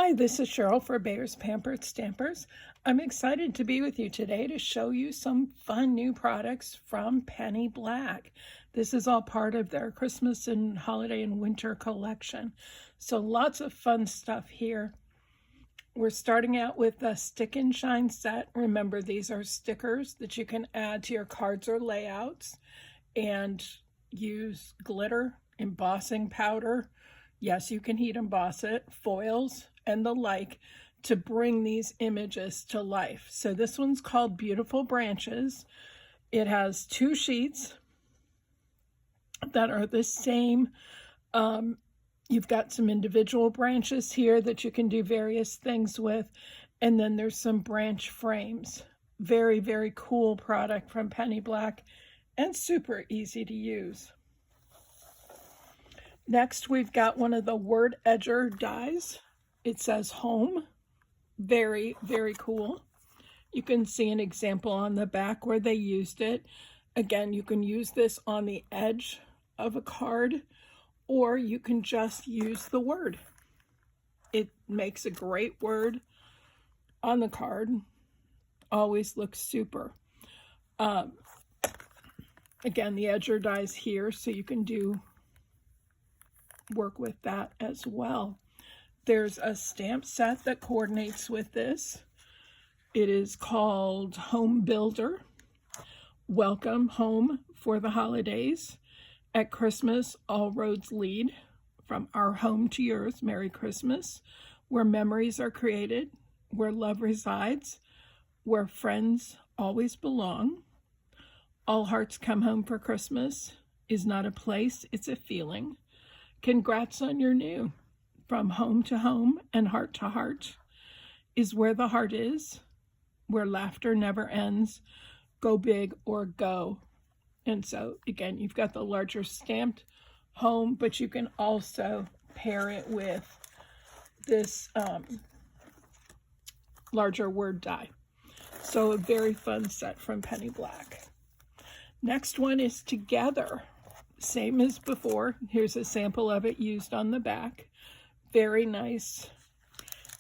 Hi, this is Cheryl for Bayer's Pampered Stampers. I'm excited to be with you today to show you some fun new products from Penny Black. This is all part of their Christmas and holiday and winter collection. So lots of fun stuff here. We're starting out with the Stick and Shine set. Remember, these are stickers that you can add to your cards or layouts and use glitter, embossing powder. Yes, you can heat emboss it, foils, and the like to bring these images to life. So this one's called Beautiful Branches. It has two sheets that are the same. You've got some individual branches here that you can do various things with, and then there's some branch frames. Very, very cool product from Penny Black and super easy to use. Next, we've got one of the word edger dies. It says home. Very, very cool. You can see an example on the back where they used it. Again, you can use this on the edge of a card, or you can just use the word. It makes a great word on the card. Always looks super. Again, the edger dies here, so you can work with that as well. There's a stamp set that coordinates with this. It is called Home Builder. Welcome home for the holidays. At Christmas, all roads lead. From our home to yours, Merry Christmas. Where memories are created, where love resides, where friends always belong. All hearts come home for Christmas is not a place, it's a feeling. Congrats on your new. From home to home and heart to heart is where the heart is, where laughter never ends. Go big or go. And so, again, you've got the larger stamped home, but you can also pair it with this larger word die. So a very fun set from Penny Black. Next one is Together. Same as before. Here's a sample of it used on the back. Very nice.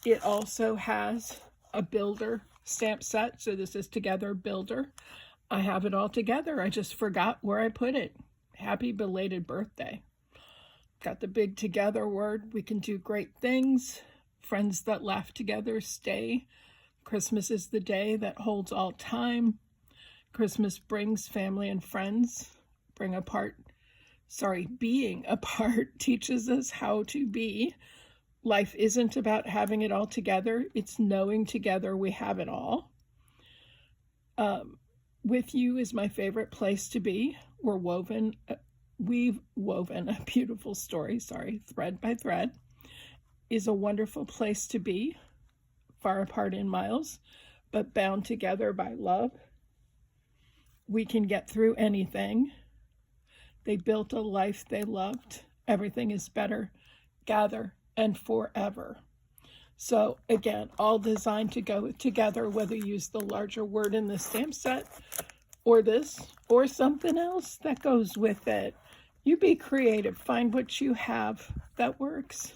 It also has a builder stamp set. So this is Together Builder. I have it all together. I just forgot where I put it. Happy belated birthday. Got the big together word. We can do great things. Friends that laugh together stay. Christmas is the day that holds all time. Christmas brings family and friends. Being apart teaches us how to be. Life isn't about having it all together. It's knowing together we have it all. With you is my favorite place to be. We've woven a beautiful story, thread by thread. Is a wonderful place to be. Far apart in miles, but bound together by love. We can get through anything. They built a life they loved. Everything is better. Gather and forever. So again, all designed to go together, whether you use the larger word in the stamp set or this or something else that goes with it. You be creative. Find what you have that works.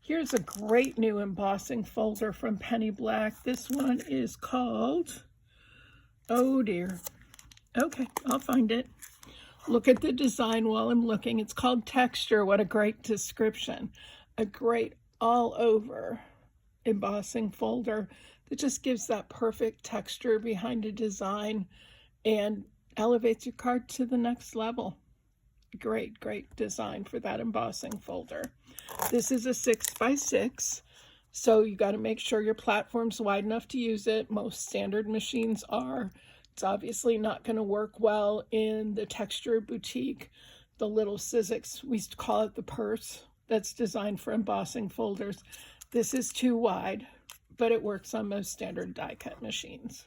Here's a great new embossing folder from Penny Black. This one is called, oh dear. Okay, I'll find it. Look at the design while I'm looking. It's called Texture. What a great description. A great all over embossing folder that just gives that perfect texture behind a design and elevates your card to the next level. Great, great design for that embossing folder. This is a 6x6, so you got to make sure your platform's wide enough to use it. Most standard machines are. It's obviously not going to work well in the Texture Boutique, the little Sizzix. We used to call it the purse that's designed for embossing folders. This is too wide, but it works on most standard die cut machines.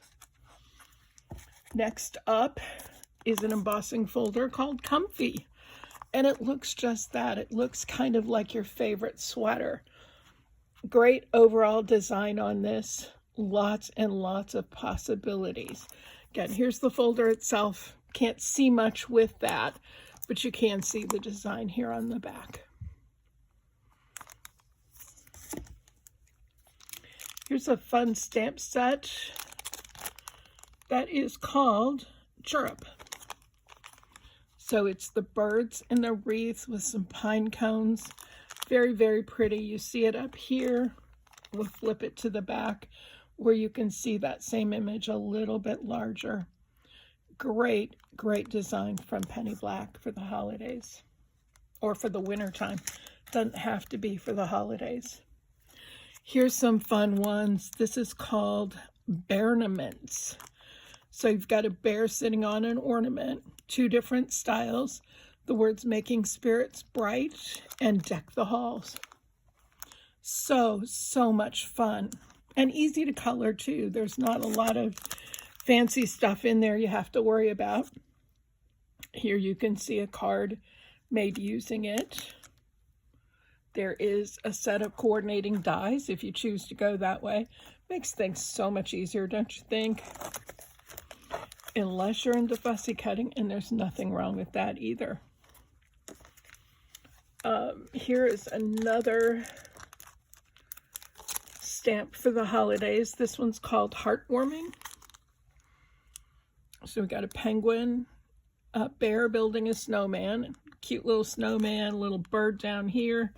Next up is an embossing folder called Comfy. And it looks just that. It looks kind of like your favorite sweater. Great overall design on this. Lots and lots of possibilities. Again, here's the folder itself. Can't see much with that, but you can see the design here on the back. Here's a fun stamp set that is called Chirrup. So it's the birds in the wreath with some pine cones. Very, very pretty. You see it up here. We'll flip it to the back where you can see that same image a little bit larger. Great, great design from Penny Black for the holidays or for the winter time. Doesn't have to be for the holidays. Here's some fun ones. This is called Bearnaments. So you've got a bear sitting on an ornament, 2 different styles. The words making spirits bright and deck the halls. So much fun and easy to color too. There's not a lot of fancy stuff in there you have to worry about. Here you can see a card made using it. There is a set of coordinating dies if you choose to go that way. Makes things so much easier, don't you think? Unless you're into fussy cutting, and there's nothing wrong with that either. Here is another stamp for the holidays. This one's called Heartwarming. So we got a penguin, a bear building a snowman, cute little snowman, little bird down here.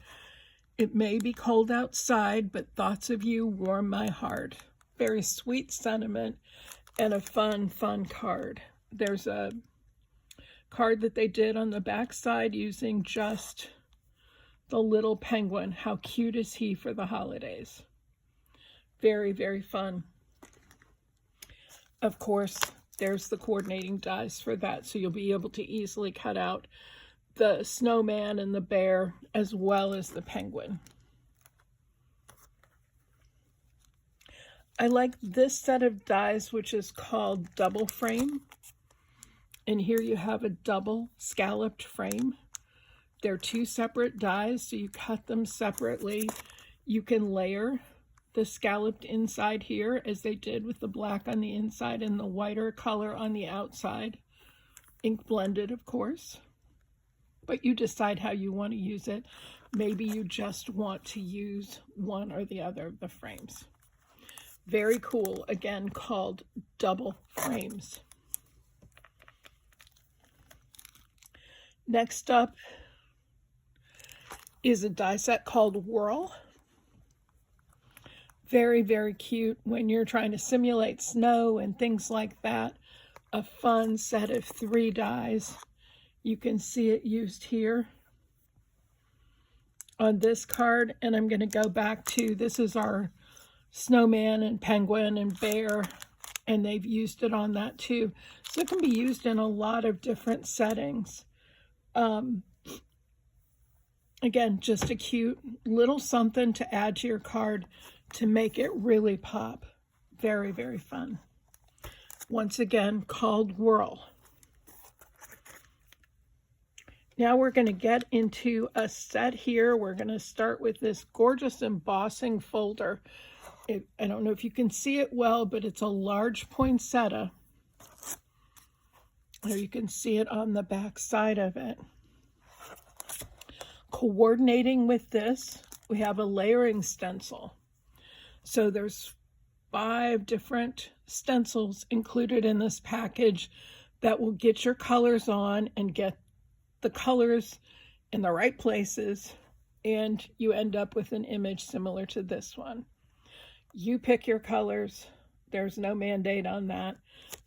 It may be cold outside, but thoughts of you warm my heart. Very sweet sentiment and a fun card. There's a card that they did on the back side using just the little penguin. How cute is he for the holidays? Very, very fun. Of course, there's the coordinating dies for that, so you'll be able to easily cut out the snowman and the bear as well as the penguin. I like this set of dies, which is called Double Frame. And here you have a double scalloped frame. They're 2 separate dies, so you cut them separately. You can layer the scalloped inside here, as they did with the black on the inside and the whiter color on the outside. Ink blended, of course. But you decide how you want to use it. Maybe you just want to use one or the other of the frames. Very cool, again, called Double Frames. Next up is a die set called Whirl. Very, very cute when you're trying to simulate snow and things like that. A fun set of 3 dies. You can see it used here on this card. And I'm going to go back to, this is our snowman and penguin and bear, and they've used it on that too. So it can be used in a lot of different settings. Again, just a cute little something to add to your card to make it really pop. Very, very fun. Once again, called Whirl. Now we're going to get into a set here. We're going to start with this gorgeous embossing folder. I don't know if you can see it well, but it's a large poinsettia. There you can see it on the back side of it. Coordinating with this, we have a layering stencil. So there's 5 different stencils included in this package that will get your colors on and get the colors in the right places, and you end up with an image similar to this one. You pick your colors. There's no mandate on that.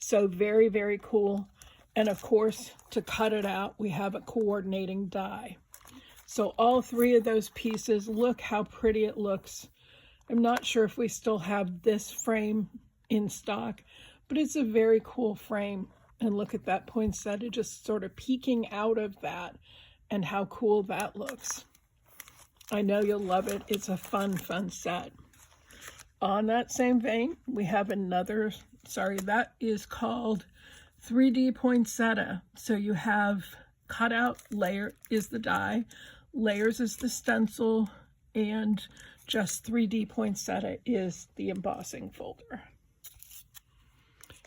So very, very cool. And of course, to cut it out, we have a coordinating die. So all 3 of those pieces, look how pretty it looks. I'm not sure if we still have this frame in stock, but it's a very cool frame. And look at that poinsettia just sort of peeking out of that, and how cool that looks. I know you'll love it. It's a fun set. On that same vein, we have another, that is called 3D Poinsettia. So you have cutout layer is the die, layers is the stencil, and just 3D Poinsettia is the embossing folder.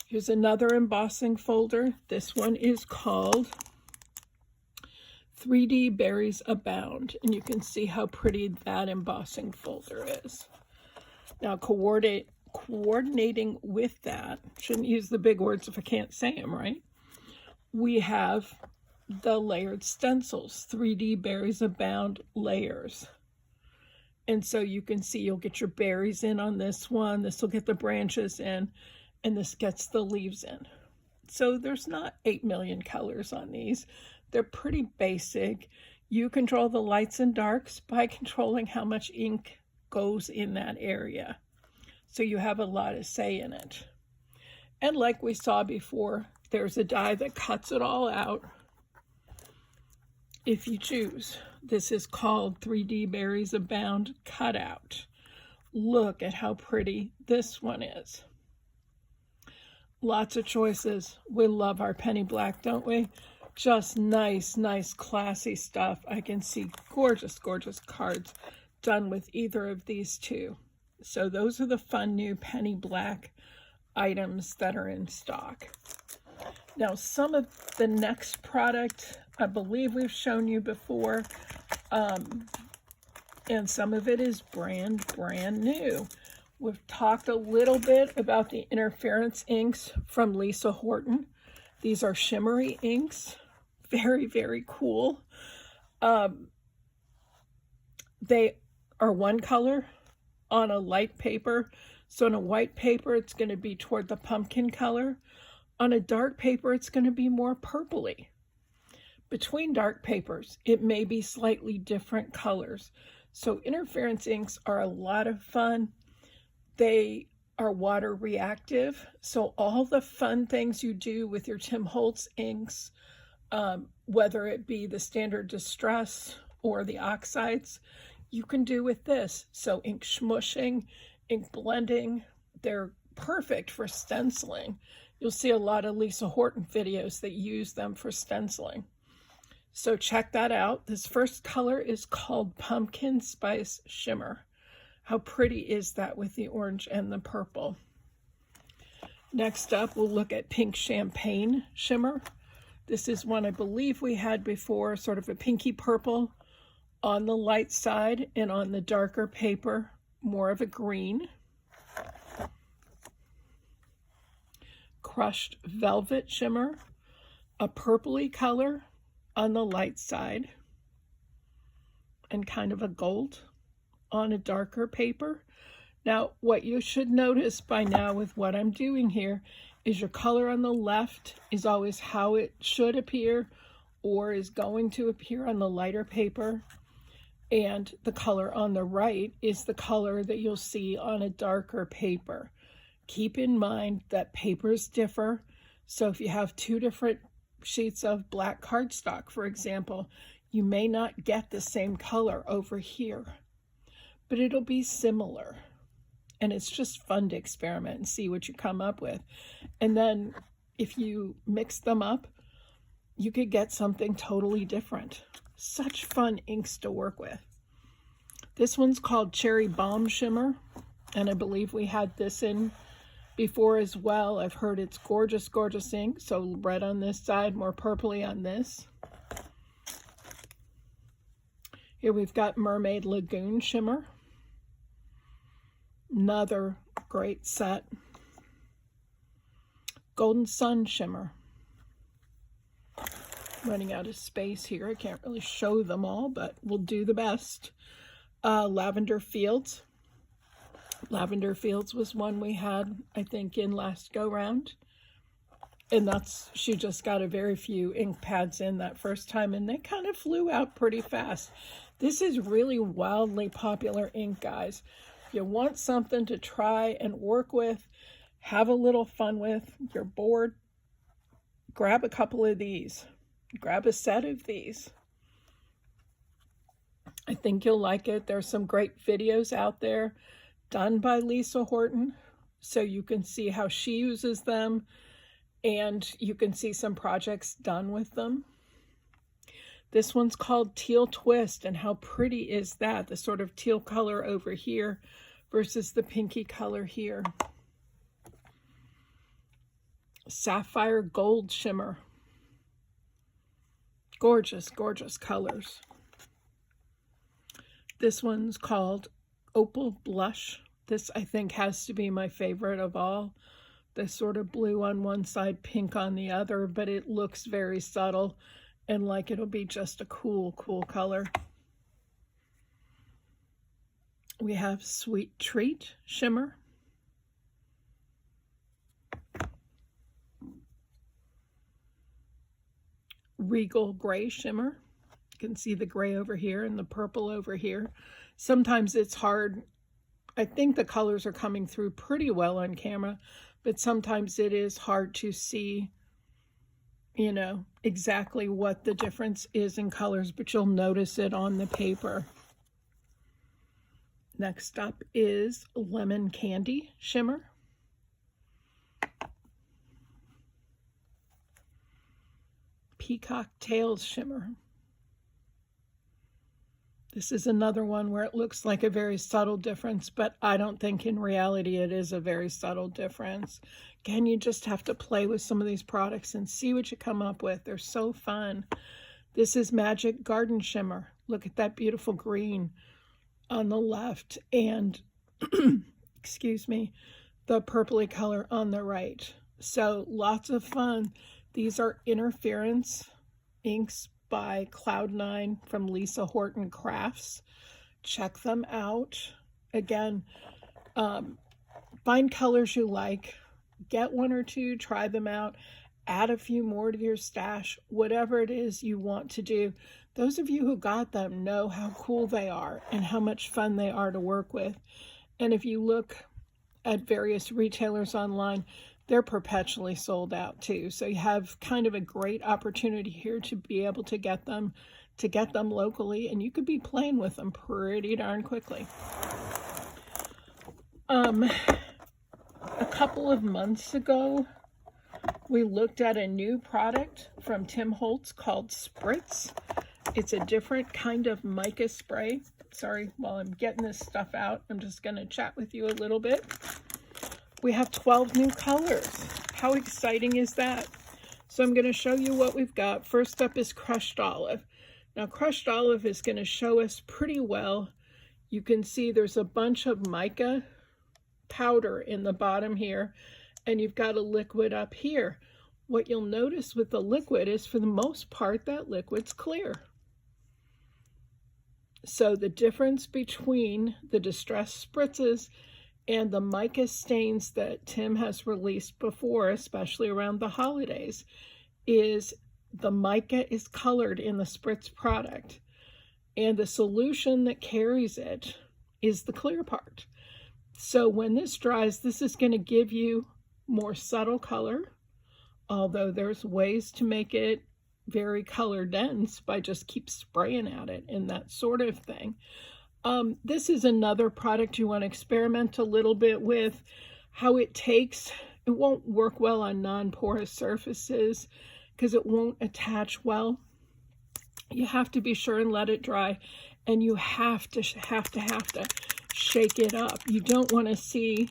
Here's another embossing folder. This one is called 3D Berries Abound, and you can see how pretty that embossing folder is. Now coordinating with that, shouldn't use the big words if I can't say them, right? We have the layered stencils, 3D Berries Abound layers. And so you can see you'll get your berries in on this one, this will get the branches in, and this gets the leaves in. So there's not 8 million colors on these. They're pretty basic. You control the lights and darks by controlling how much ink goes in that area. So you have a lot of say in it. And like we saw before, there's a die that cuts it all out if you choose. This is called 3D Berries Abound Cutout. Look at how pretty this one is. Lots of choices. We love our penny black, don't we? Just nice, classy stuff. I can see gorgeous, gorgeous cards done with either of these two. So those are the fun new penny black items that are in stock. Now, some of the next product, I believe we've shown you before, and some of it is brand new. We've talked a little bit about the interference inks from Lisa Horton. These are shimmery inks, very cool. They are one color on a light paper. So on a white paper, it's going to be toward the pumpkin color. On a dark paper, it's going to be more purpley. Between dark papers, it may be slightly different colors. So interference inks are a lot of fun. They are water reactive. So all the fun things you do with your Tim Holtz inks, whether it be the standard distress or the oxides, you can do with this. So ink smushing, ink blending, they're perfect for stenciling. You'll see a lot of Lisa Horton videos that use them for stenciling. So check that out. This first color is called Pumpkin Spice Shimmer. How pretty is that with the orange and the purple? Next up, we'll look at Pink Champagne Shimmer. This is one I believe we had before, sort of a pinky purple on the light side, and on the darker paper, more of a green. Crushed Velvet Shimmer, a purpley color on the light side, and kind of a gold on a darker paper. Now, what you should notice by now with what I'm doing here is your color on the left is always how it should appear or is going to appear on the lighter paper, and the color on the right is the color that you'll see on a darker paper. Keep in mind that papers differ, so if you have two different sheets of black cardstock, for example, you may not get the same color over here, but it'll be similar. And it's just fun to experiment and see what you come up with. And then if you mix them up, you could get something totally different. Such fun inks to work with. This one's called Cherry Bomb Shimmer, and I believe we had this in before as well. I've heard it's gorgeous, gorgeous ink. So red on this side, more purpley on this. Here we've got Mermaid Lagoon Shimmer. Another great set. Golden Sun Shimmer. Running out of space here. I can't really show them all, but we'll do the best. Lavender Fields. Lavender Fields was one we had, I think, in last go-round. And she just got a very few ink pads in that first time, and they kind of flew out pretty fast. This is really wildly popular ink, guys. If you want something to try and work with, have a little fun with, you're bored, grab a couple of these. Grab a set of these. I think you'll like it. There's some great videos out there done by Lisa Horton, so you can see how she uses them, and you can see some projects done with them. This one's called Teal Twist, and how pretty is that? The sort of teal color over here versus the pinky color here. Sapphire Gold Shimmer. Gorgeous, gorgeous colors. This one's called Opal Blush This, I think, has to be my favorite of all. The sort of blue on one side, pink on the other, but it looks very subtle and like it'll be just a cool, cool color. We have Sweet Treat Shimmer. Regal Gray Shimmer. You can see the gray over here and the purple over here. Sometimes it's hard. I think the colors are coming through pretty well on camera, but sometimes it is hard to see, you know, exactly what the difference is in colors, but you'll notice it on the paper. Next up is Lemon Candy Shimmer. Peacock Tails Shimmer. This is another one where it looks like a very subtle difference, but I don't think in reality it is a very subtle difference. Again, you just have to play with some of these products and see what you come up with. They're so fun. This is Magic Garden Shimmer. Look at that beautiful green on the left and, excuse me, the purpley color on the right. So lots of fun. These are Interference inks by Cloud9 from Lisa Horton Crafts. Check them out. Again, find colors you like, get one or two, try them out, add a few more to your stash, whatever it is you want to do. Those of you who got them know how cool they are and how much fun they are to work with. And if you look at various retailers online, they're perpetually sold out too. So you have kind of a great opportunity here to be able to get them locally, and you could be playing with them pretty darn quickly. A couple of months ago, we looked at a new product from Tim Holtz called Spritz. It's a different kind of mica spray. Sorry, while I'm getting this stuff out, I'm just going to chat with you a little bit. We have 12 new colors. How exciting is that? So I'm going to show you what we've got. First up is Crushed Olive. Now, Crushed Olive is going to show us pretty well. You can see there's a bunch of mica powder in the bottom here, and you've got a liquid up here. What you'll notice with the liquid is, for the most part, that liquid's clear. So the difference between the distressed spritzes and the mica stains that Tim has released before, especially around the holidays, is the mica is colored in the Spritz product, and the solution that carries it is the clear part. So when this dries, this is going to give you more subtle color, although there's ways to make it very color dense by just keep spraying at it and that sort of thing. This is another product you want to experiment a little bit with. How it takes, it won't work well on non-porous surfaces because it won't attach well. You have to be sure and let it dry, and you have to shake it up. You don't want to see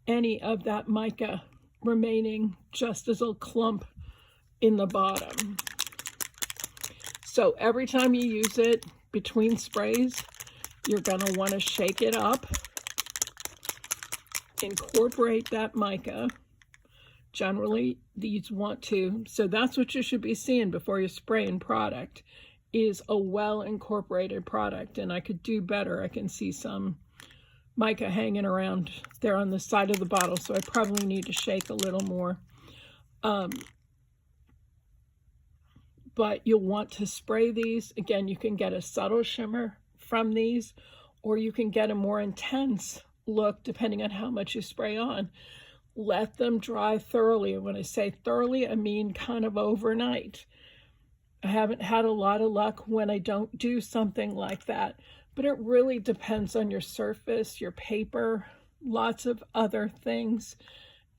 any of that mica remaining just as a clump in the bottom. So every time you use it between sprays, you're going to want to shake it up, incorporate that mica. Generally, these want to, so that's what you should be seeing before you're spraying product, is a well-incorporated product. And I could do better. I can see some mica hanging around there on the side of the bottle, so I probably need to shake a little more. But you'll want to spray these. Again, you can get a subtle shimmer from these, or you can get a more intense look depending on how much you spray on. Let them dry thoroughly. And when I say thoroughly, I mean kind of overnight. I haven't had a lot of luck when I don't do something like that, but it really depends on your surface, your paper, lots of other things.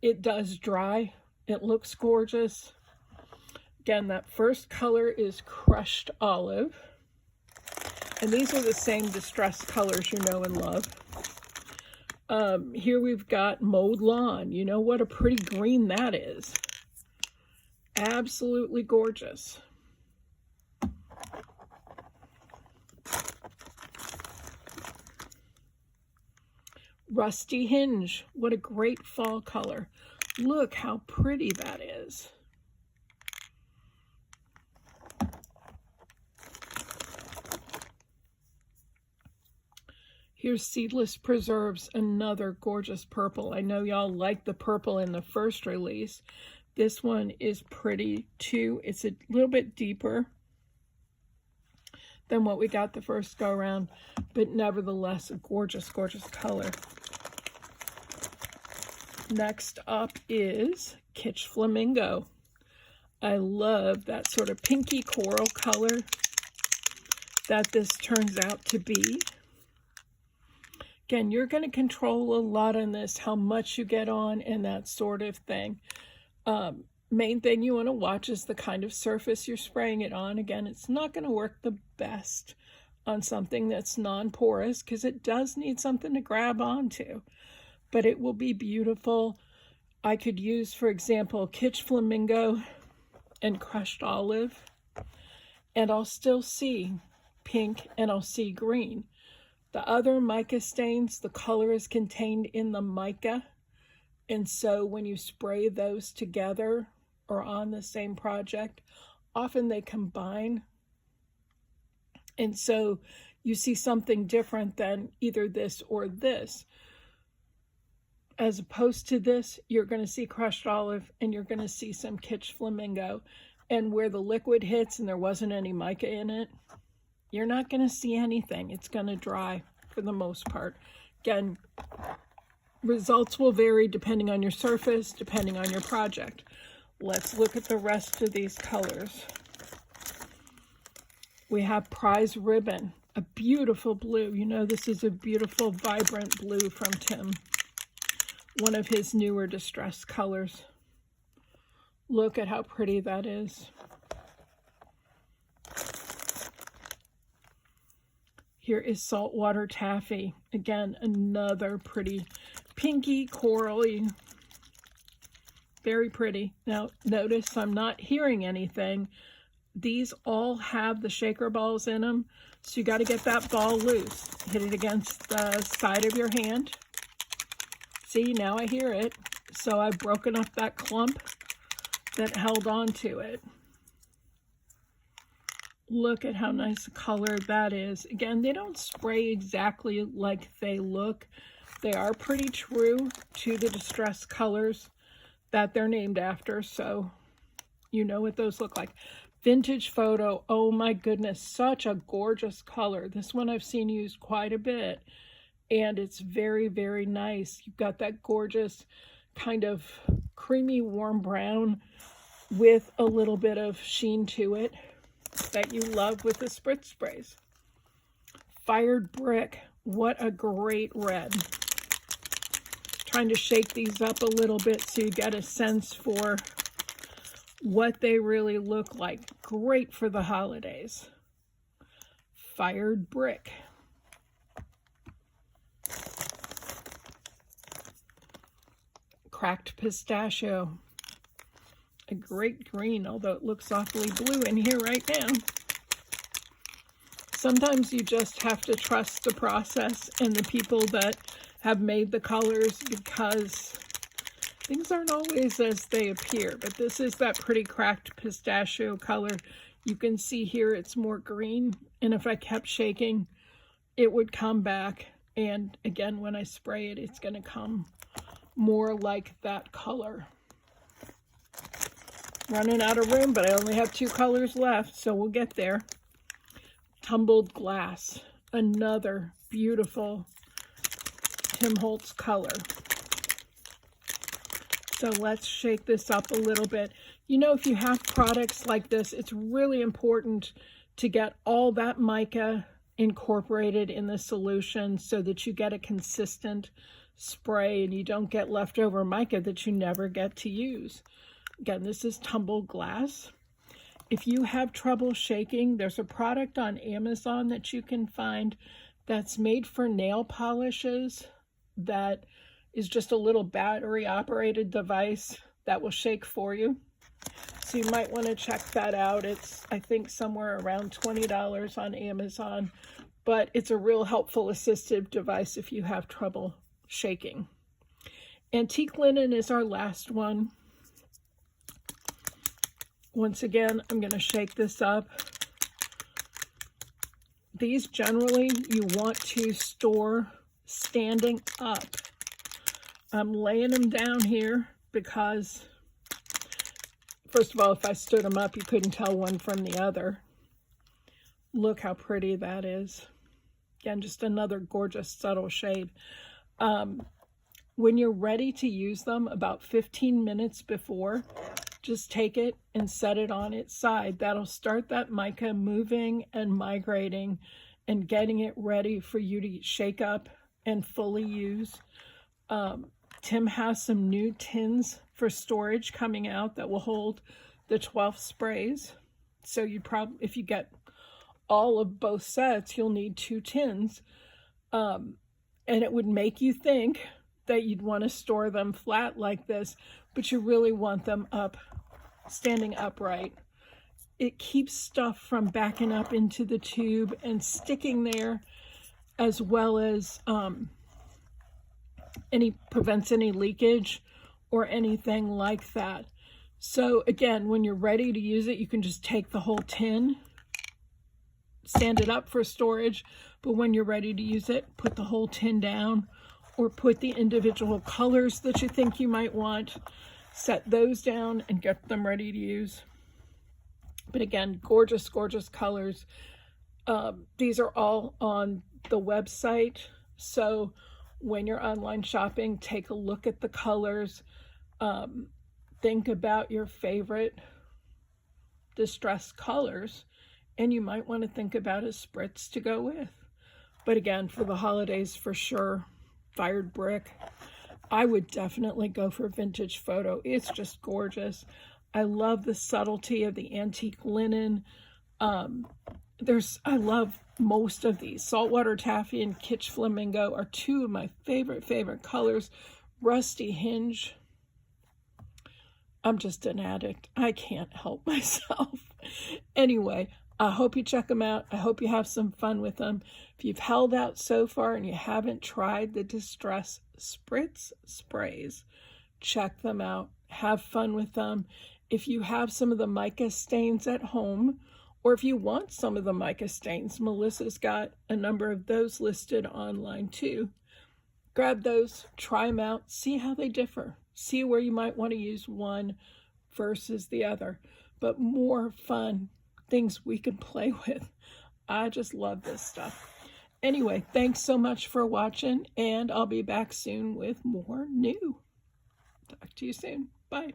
It does dry. It looks gorgeous. Again, that first color is Crushed Olive. And these are the same distressed colors you know and love. Here we've got Mowed Lawn. You know what a pretty green that is. Absolutely gorgeous. Rusty hinge. What a great fall color. Look how pretty that is. Here's Seedless Preserves, another gorgeous purple. I know y'all like the purple in the first release. This one is pretty too. It's a little bit deeper than what we got the first go around, but nevertheless a gorgeous, gorgeous color. Next up is Kitsch Flamingo. I love that sort of pinky coral color that this turns out to be. Again, you're going to control a lot on this, how much you get on and that sort of thing. Main thing you want to watch is the kind of surface you're spraying it on. Again, it's not going to work the best on something that's non-porous because it does need something to grab onto, but it will be beautiful. I could use, for example, Kitsch Flamingo and crushed olive, and I'll still see pink and I'll see green. The other mica stains, the color is contained in the mica, and so when you spray those together or on the same project, often they combine, and so you see something different than either this or this. As opposed to this, you're going to see crushed olive and you're going to see some Kitsch Flamingo, and where the liquid hits and there wasn't any mica in it, you're not going to see anything. It's going to dry for the most part. Again, results will vary depending on your surface, depending on your project. Let's look at the rest of these colors. We have Prize Ribbon, a beautiful blue. You know, this is a beautiful, vibrant blue from Tim. One of his newer distress colors. Look at how pretty that is. Here is Saltwater Taffy. Again, another pretty pinky, corally, very pretty. Now, notice I'm not hearing anything. These all have the shaker balls in them, so you got to get that ball loose. Hit it against the side of your hand. See, now I hear it. So I've broken up that clump that held on to it. Look at how nice a color that is. Again, they don't spray exactly like they look. They are pretty true to the distress colors that they're named after, so you know what those look like. Vintage Photo, oh my goodness, such a gorgeous color. This one I've seen used quite a bit, and it's very, very nice. You've got that gorgeous kind of creamy warm brown with a little bit of sheen to it that you love with the spritz sprays. Fired Brick, what a great red. Trying to shake these up a little bit so you get a sense for what they really look like. Great for the holidays. Fired Brick. Cracked Pistachio. A great green, although it looks awfully blue in here right now. Sometimes you just have to trust the process and the people that have made the colors, because things aren't always as they appear. But this is that pretty cracked pistachio color. You can see here it's more green, and if I kept shaking, it would come back. And again, when I spray it, it's going to come more like that color. Running out of room, but I only have 2 colors left, so we'll get there. Tumbled Glass, another beautiful Tim Holtz color. So let's shake this up a little bit. You know, if you have products like this, it's really important to get all that mica incorporated in the solution so that you get a consistent spray and you don't get leftover mica that you never get to use. Again, this is Tumbled Glass. If you have trouble shaking, there's a product on Amazon that you can find that's made for nail polishes that is just a little battery-operated device that will shake for you. So you might want to check that out. It's, I think, somewhere around $20 on Amazon, but it's a real helpful assistive device if you have trouble shaking. Antique linen is our last one. Once again, I'm going to shake this up. These generally you want to store standing up. I'm laying them down here because, first of all, if I stood them up, you couldn't tell one from the other. Look how pretty that is. Again, just another gorgeous subtle shade. When you're ready to use them, about 15 minutes before, just take it and set it on its side. That'll start that mica moving and migrating and getting it ready for you to shake up and fully use. Tim has some new tins for storage coming out that will hold the 12 sprays. So you probably, if you get all of both sets, you'll need 2 tins. And it would make you think that you'd want to store them flat like this, but you really want them up, standing upright. It keeps stuff from backing up into the tube and sticking there, as well as prevents any leakage or anything like that. So again, when you're ready to use it, you can just take the whole tin, stand it up for storage, but when you're ready to use it, put the whole tin down, or put the individual colors that you think you might want, set those down and get them ready to use. But again, gorgeous, gorgeous colors. These are all on the website. So when you're online shopping, take a look at the colors. Think about your favorite distressed colors, and you might want to think about a spritz to go with. But again, for the holidays, for sure, fired brick. I would definitely go for vintage photo. It's just gorgeous. I love the subtlety of the antique linen. I love most of these. Saltwater taffy and kitsch flamingo are 2 of my favorite colors. Rusty hinge. I'm just an addict. I can't help myself. Anyway, I hope you check them out. I hope you have some fun with them. If you've held out so far and you haven't tried the Distress Spritz sprays, check them out. Have fun with them. If you have some of the mica stains at home, or if you want some of the mica stains, Melissa's got a number of those listed online too. Grab those, try them out, see how they differ. See where you might want to use one versus the other. But more fun things we can play with. I just love this stuff. Anyway, thanks so much for watching, and I'll be back soon with more new. Talk to you soon. Bye.